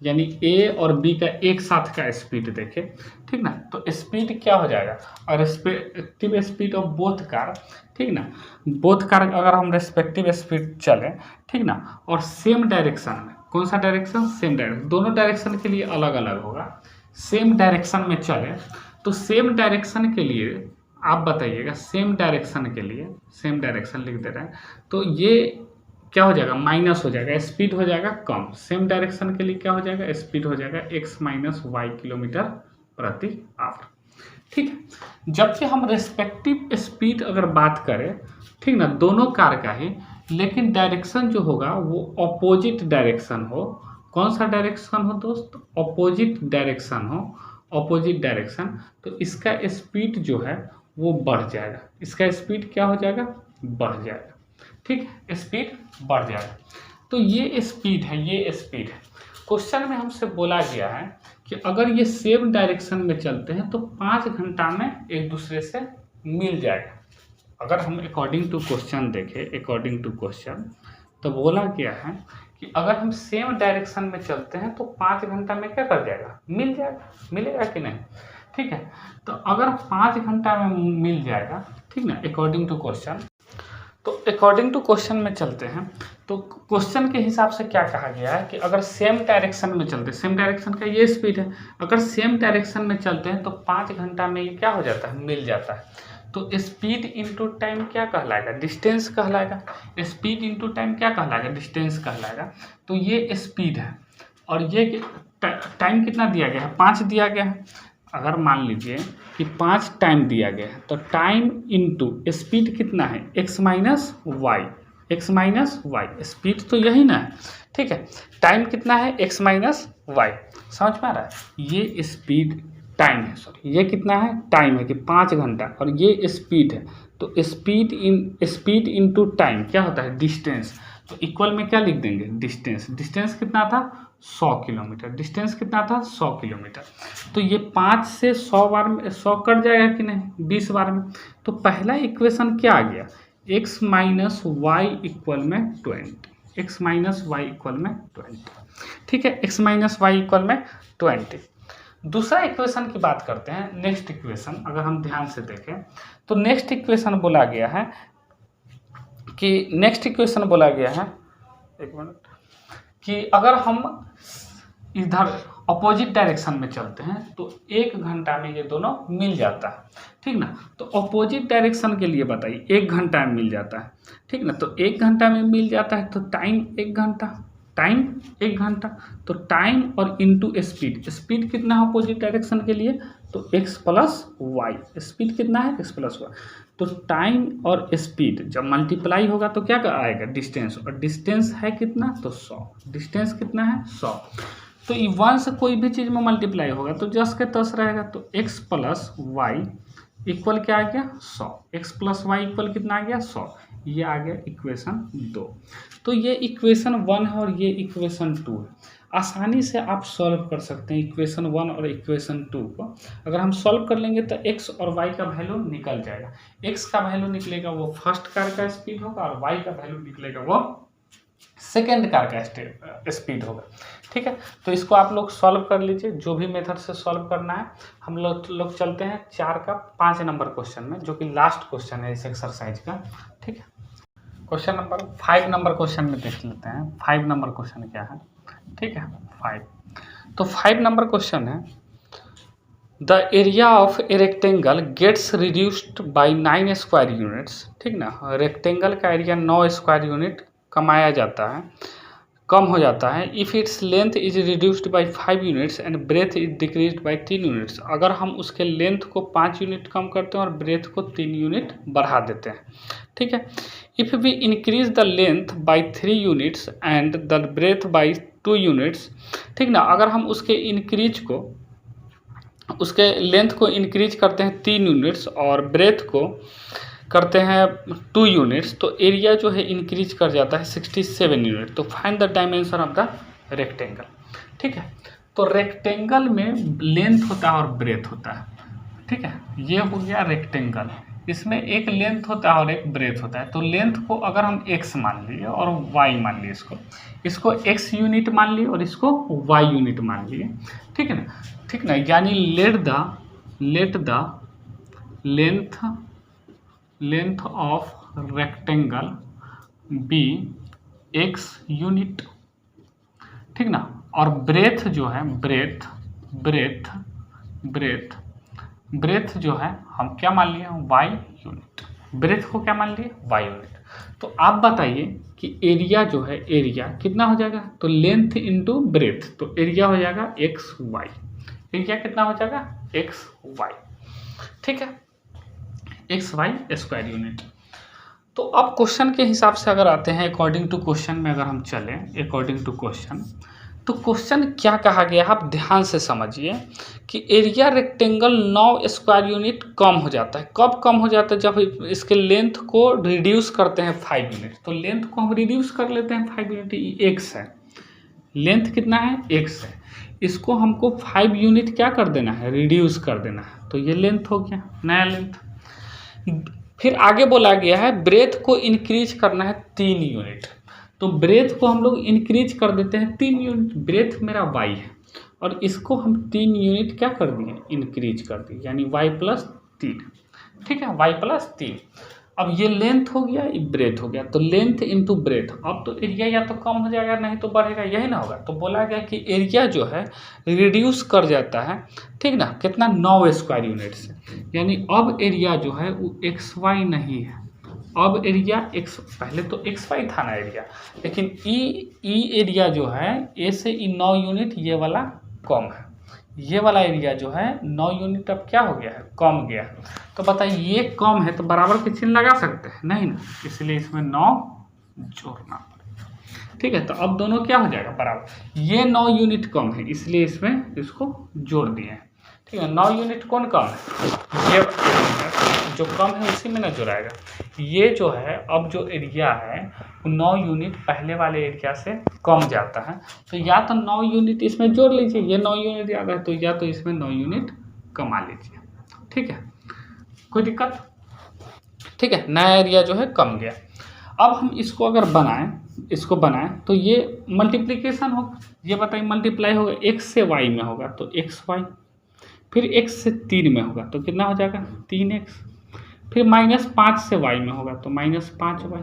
यानी ए और बी का एक साथ का स्पीड देखें, ठीक ना, तो स्पीड क्या हो जाएगा, और respective speed of both car, ठीक ना, बोथ कार अगर हम रेस्पेक्टिव स्पीड चलें, ठीक ना, और सेम डायरेक्शन में, कौन सा डायरेक्शन, सेम डायरेक्शन, दोनों डायरेक्शन के लिए अलग अलग होगा, सेम डायरेक्शन में चले तो सेम डायरेक्शन के लिए आप बताइएगा, सेम डायरेक्शन के लिए, सेम डायरेक्शन लिख दे रहे हैं, तो ये क्या हो जाएगा, माइनस हो जाएगा, स्पीड हो जाएगा कम। सेम डायरेक्शन के लिए क्या हो जाएगा, स्पीड हो जाएगा x माइनस वाई किलोमीटर प्रति आवर, ठीक है। जबकि हम रेस्पेक्टिव स्पीड अगर बात करें, ठीक ना, दोनों कार का ही, लेकिन डायरेक्शन जो होगा वो अपोजिट डायरेक्शन हो। कौन सा डायरेक्शन हो दोस्त, अपोजिट डायरेक्शन हो, अपोजिट डायरेक्शन, तो इसका स्पीड जो है वो बढ़ जाएगा, इसका स्पीड क्या हो जाएगा, बढ़ जाएगा, ठीक, स्पीड बढ़ जाएगा। तो ये स्पीड है, ये स्पीड है। क्वेश्चन में हमसे बोला गया है कि अगर ये सेम डायरेक्शन में चलते हैं तो 5 घंटा में एक दूसरे से मिल जाएगा। अगर हम अकॉर्डिंग टू क्वेश्चन देखें, अकॉर्डिंग टू क्वेश्चन, तो बोला गया है कि अगर हम सेम डायरेक्शन में चलते हैं तो 5 घंटा में क्या कर जाएगा, मिल जाएगा, मिलेगा कि नहीं, ठीक है। तो अगर 5 घंटा में मिल जाएगा, ठीक ना, अकॉर्डिंग टू क्वेश्चन, तो अकॉर्डिंग टू क्वेश्चन में चलते हैं तो क्वेश्चन के हिसाब से क्या कहा गया है कि अगर सेम डायरेक्शन में चलते हैं, सेम डायरेक्शन का ये स्पीड है, अगर सेम डायरेक्शन में चलते हैं तो 5 घंटा में ये क्या हो जाता है, मिल जाता है। तो स्पीड इनटू टाइम क्या कहलाएगा, डिस्टेंस कहलाएगा। स्पीड इनटू टाइम क्या कहलाएगा, डिस्टेंस कहलाएगा। तो ये स्पीड है और ये टाइम कितना दिया गया है, 5 दिया गया है। अगर मान लीजिए कि 5 टाइम दिया गया है तो टाइम इनटू स्पीड कितना है, x minus y, x minus y, speed तो यही ना है, ठीक है। टाइम कितना है, x माइनस वाई, समझ में आ रहा है। ये स्पीड टाइम है, सॉरी ये कितना है, टाइम है कि 5 घंटा, और ये स्पीड है। तो स्पीड इनटू टाइम क्या होता है, डिस्टेंस। तो इक्वल में क्या लिख देंगे, डिस्टेंस। डिस्टेंस कितना था, 100 किलोमीटर। डिस्टेंस कितना था, 100 किलोमीटर। तो ये 5 से 100 बार में 100 कट जाएगा कि नहीं, 20 बार में। तो पहला इक्वेशन क्या आ गया, x माइनस वाई इक्वल में 20, x माइनस वाई इक्वल में 20, ठीक है, x माइनस वाई इक्वल में 20। दूसरा इक्वेशन की बात करते हैं, नेक्स्ट इक्वेशन अगर हम ध्यान से देखें तो नेक्स्ट इक्वेशन बोला गया है कि एक मिनट, कि अगर हम इधर अपोजिट डायरेक्शन में चलते हैं तो 1 घंटा में ये दोनों मिल जाता है, ठीक ना। तो अपोजिट डायरेक्शन के लिए बताइए, 1 घंटा में मिल जाता है, ठीक ना। तो 1 घंटा में मिल जाता है तो टाइम 1 घंटा, टाइम 1 घंटा, तो टाइम और इनटू स्पीड। स्पीड कितना है अपोजिट डायरेक्शन के लिए, तो x प्लस वाई, स्पीड कितना है, x प्लस वाई। तो टाइम और स्पीड जब मल्टीप्लाई होगा तो क्या आएगा, डिस्टेंस, और डिस्टेंस है कितना, तो 100। डिस्टेंस कितना है, 100। तो 1 से कोई भी चीज़ में मल्टीप्लाई होगा तो 10 के 10 रहेगा। तो x प्लस वाई इक्वल क्या आ गया, 100। x प्लस वाई इक्वल कितना आ गया, 100। ये आ गया इक्वेशन 2। तो ये इक्वेशन 1 है और ये इक्वेशन 2 है। आसानी से आप सॉल्व कर सकते हैं इक्वेशन 1 और इक्वेशन 2 को। अगर हम सॉल्व कर लेंगे तो x और y का वैल्यू निकल जाएगा। x का वैल्यू निकलेगा वो फर्स्ट कार का स्पीड होगा और y का वैल्यू निकलेगा वो सेकेंड कार का स्पीड होगा। ठीक है, तो इसको आप लोग सॉल्व कर लीजिए, जो भी मेथड से सॉल्व करना है। हम लोग चलते हैं 4 का 5 नंबर क्वेश्चन में, जो कि लास्ट क्वेश्चन है इस एक्सरसाइज का। ठीक है, क्वेश्चन नंबर 5 नंबर क्वेश्चन में देख लेते हैं 5 नंबर क्वेश्चन क्या है। ठीक है, 5 तो 5 नंबर क्वेश्चन है, the area of a rectangle gets reduced by 9 square units. ठीक ना, रेक्टेंगल का एरिया 9 स्क्वायर यूनिट कमाया जाता है, कम हो जाता है। If its length is reduced by 5 units and breadth is decreased by 3 units. अगर हम उसके लेंथ को 5 यूनिट कम करते हैं और ब्रेथ को 3 यूनिट बढ़ा देते हैं। ठीक है, if we increase the length by 3 units and the breadth by 2 units. ठीक ना, अगर हम उसके लेंथ को इंक्रीज करते हैं 3 यूनिट्स और ब्रेथ को करते हैं 2 यूनिट्स, तो एरिया जो है इंक्रीज कर जाता है 67 यूनिट। तो find the dimension of the rectangle. ठीक है, तो रेक्टेंगल में लेंथ होता है और ब्रेथ होता है। ठीक है, ये हो गया रेक्टेंगल, इसमें एक लेंथ होता है और एक ब्रेथ होता है। तो लेंथ को अगर हम x मान लिए और y मान लिए, इसको x यूनिट मान लिए और इसको y यूनिट मान लिए। ठीक है ना, ठीक ना, यानी let the length of rectangle be x unit. ठीक ना, और ब्रेथ जो है ब्रेथ जो है हम क्या मान लिए, y यूनिट। ब्रेथ को क्या मान लिए, y यूनिट। तो आप बताइए कि एरिया जो है, एरिया कितना हो जाएगा, तो लेंथ इंटू ब्रेथ, तो एरिया हो जाएगा xy। एरिया कितना हो जाएगा, xy। ठीक है, xy स्क्वायर यूनिट। तो अब क्वेश्चन के हिसाब से अगर आते हैं, अकॉर्डिंग टू क्वेश्चन में अगर हम चलें, अकॉर्डिंग टू क्वेश्चन, तो क्वेश्चन क्या कहा गया है आप ध्यान से समझिए कि एरिया रेक्टेंगल 9 स्क्वायर यूनिट कम हो जाता है। कब कम हो जाता है, जब इसके लेंथ को रिड्यूस करते हैं 5 यूनिट। तो लेंथ को हम रिड्यूस कर लेते हैं 5 यूनिट, x है, लेंथ कितना है, x है, इसको हमको 5 यूनिट क्या कर देना है, रिड्यूस कर देना है। तो ये लेंथ हो गया, नया लेंथ। फिर आगे बोला गया है ब्रेथ को इंक्रीज करना है 3 यूनिट। तो ब्रेथ को हम लोग इंक्रीज कर देते हैं 3 यूनिट। ब्रेथ मेरा y है और इसको हम 3 यूनिट क्या कर दिए, इंक्रीज कर दिए, यानी y+3। ठीक है, y+3। अब ये लेंथ हो गया, ये ब्रेथ हो गया, तो लेंथ इंटू ब्रेथ। अब तो एरिया या तो कम हो जाएगा नहीं तो बढ़ेगा, यही ना होगा। तो बोला गया कि एरिया जो है रिड्यूस कर जाता है, ठीक ना, कितना, 9 स्क्वायर यूनिट से। यानी अब एरिया जो है वो xy नहीं है, अब एरिया पहले तो xy था ना एरिया, लेकिन ई एरिया जो है ए से ई 9 यूनिट ये वाला कम है, ये वाला एरिया जो है 9 यूनिट अब क्या हो गया है, कम गया। तो बताइए ये कम है तो बराबर के चिन्ह लगा सकते हैं, नहीं ना, इसलिए इसमें 9 जोड़ना पड़ेगा। ठीक है, तो अब दोनों क्या हो जाएगा, बराबर। ये 9 यूनिट कम है इसलिए इसमें इसको जोड़ दिए हैं। ठीक है, 9 यूनिट कौन कम है, ये जो कम है उसी में ना जुड़ाएगा। ये जो है अब जो एरिया है वो 9 यूनिट पहले वाले एरिया से कम जाता है, तो या तो 9 यूनिट इसमें जोड़ लीजिए, ये 9 यूनिट ज़्यादा है तो या तो इसमें 9 यूनिट कमा लीजिए। ठीक है, कोई दिक्कत। ठीक है, नया एरिया जो है कम गया। अब हम इसको अगर बनाएं तो ये मल्टीप्लिकेशन होगा, ये बताइए मल्टीप्लाई होगा, x से y में होगा तो xy, फिर x से 3 में होगा तो कितना हो जाएगा, 3x, फिर -5 से y में होगा तो -5y,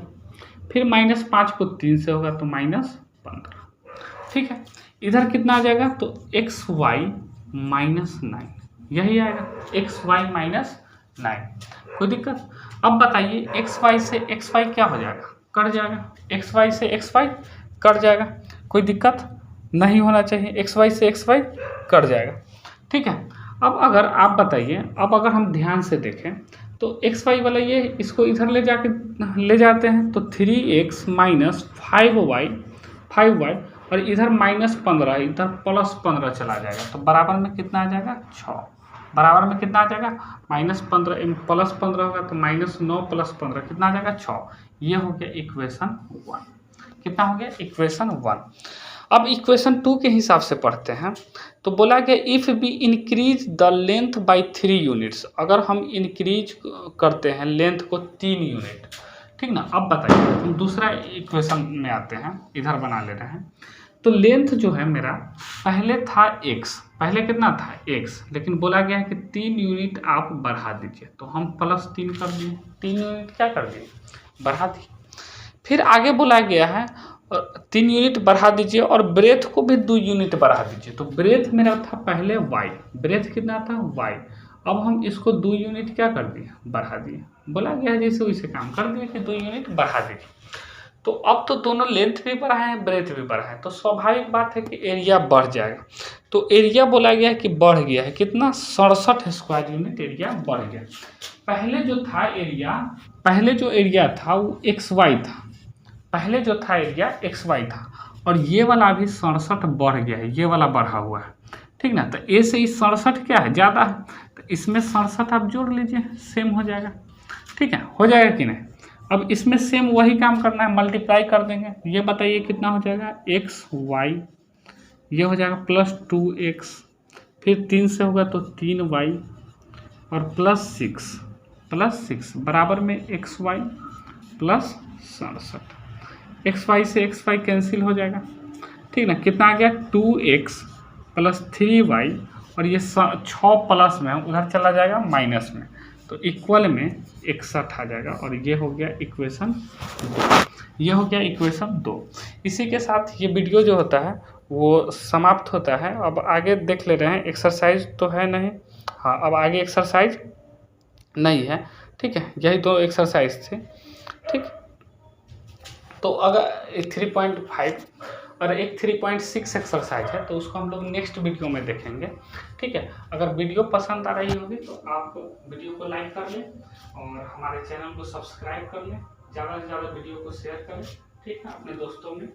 फिर -5 को 3 से होगा तो -15। ठीक है, इधर कितना आ जाएगा, तो xy -9, यही आएगा, xy -9। कोई दिक्कत। अब बताइए xy से xy क्या हो जाएगा, कट जाएगा, xy से xy कट जाएगा, कोई दिक्कत नहीं होना चाहिए, xy से xy कट जाएगा। ठीक है, अब अगर आप बताइए, अब अगर हम ध्यान से देखें तो xy वाला ये इसको इधर ले जाते हैं तो 3x - 5y और इधर -15, इधर +15 चला जाएगा, तो बराबर में कितना आ जाएगा, 6। बराबर में कितना आ जाएगा, -15 +15 होगा तो -9 + 15 कितना आ जाएगा, 6। ये हो गया इक्वेशन 1। कितना हो गया, इक्वेशन 1। अब इक्वेशन 2 के हिसाब से पढ़ते हैं तो बोला गया if we increase the length by 3 units. अगर हम इंक्रीज करते हैं लेंथ को 3 यूनिट, ठीक ना। अब बताइए हम दूसरा इक्वेशन में आते हैं, इधर बना ले रहे हैं। तो लेंथ जो है मेरा पहले था x, पहले कितना था x, लेकिन बोला गया है कि 3 यूनिट आप बढ़ा दीजिए, तो हम +3 कर दिए, 3 यूनिट क्या कर दिए, बढ़ा दिए। फिर आगे बोला गया है 3 यूनिट बढ़ा दीजिए और ब्रेथ को भी 2 यूनिट बढ़ा दीजिए। तो ब्रेथ मेरा था पहले y, ब्रेथ कितना था y, अब हम इसको 2 यूनिट क्या कर दिए, बढ़ा दिए। बोला गया है जैसे वैसे काम कर दिए कि 2 यूनिट बढ़ा दीजिए। तो अब तो दोनों लेंथ भी बढ़ा है, ब्रेथ भी बढ़ा है, तो स्वाभाविक बात है कि एरिया बढ़ जाएगा। तो एरिया बोला गया है कि बढ़ गया है, कितना, 67 स्क्वायर यूनिट एरिया बढ़ गया। पहले जो था एरिया, पहले जो एरिया था वो XY था, पहले जो था एरिया XY था, और ये वाला भी 67 बढ़ गया है, ये वाला बढ़ा हुआ है, ठीक ना। तो ए से इस 67 क्या है, ज़्यादा है, तो इसमें 67 आप जोड़ लीजिए, सेम हो जाएगा, ठीक है, हो जाएगा कि नहीं। अब इसमें सेम वही काम करना है, मल्टीप्लाई कर देंगे। ये बताइए कितना हो जाएगा, XY, ये हो जाएगा +2x, फिर 3 से होगा तो 3y, और +6 बराबर में XY +67। XY से XY कैंसिल हो जाएगा, ठीक ना। कितना आ गया, 2x + 3y, और ये 6 प्लस में उधर चला जाएगा माइनस में, तो इक्वल में 61 आ जाएगा। और ये हो गया इक्वेशन 2, ये हो गया इक्वेशन 2। इसी के साथ ये वीडियो जो होता है वो समाप्त होता है। अब आगे देख ले रहे हैं, एक्सरसाइज तो है नहीं, हाँ अब आगे एक्सरसाइज नहीं है, ठीक है, यही 2 एक्सरसाइज थे, ठीक। तो अगर 3.5 और एक 3.6 एक्सरसाइज है, तो उसको हम लोग नेक्स्ट वीडियो में देखेंगे, ठीक है। अगर वीडियो पसंद आ रही होगी तो आप वीडियो को लाइक कर लें और हमारे चैनल को सब्सक्राइब कर लें, ज़्यादा से ज़्यादा वीडियो को शेयर करें, ठीक है, अपने दोस्तों में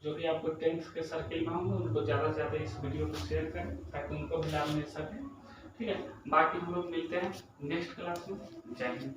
जो भी आपको 10th के सर्किल में होंगे उनको ज़्यादा से ज़्यादा इस वीडियो को शेयर करें ताकि उनको भी लाभ मिल सके, ठीक है। बाकी हम लोग मिलते हैं नेक्स्ट क्लास में। जय हिंद।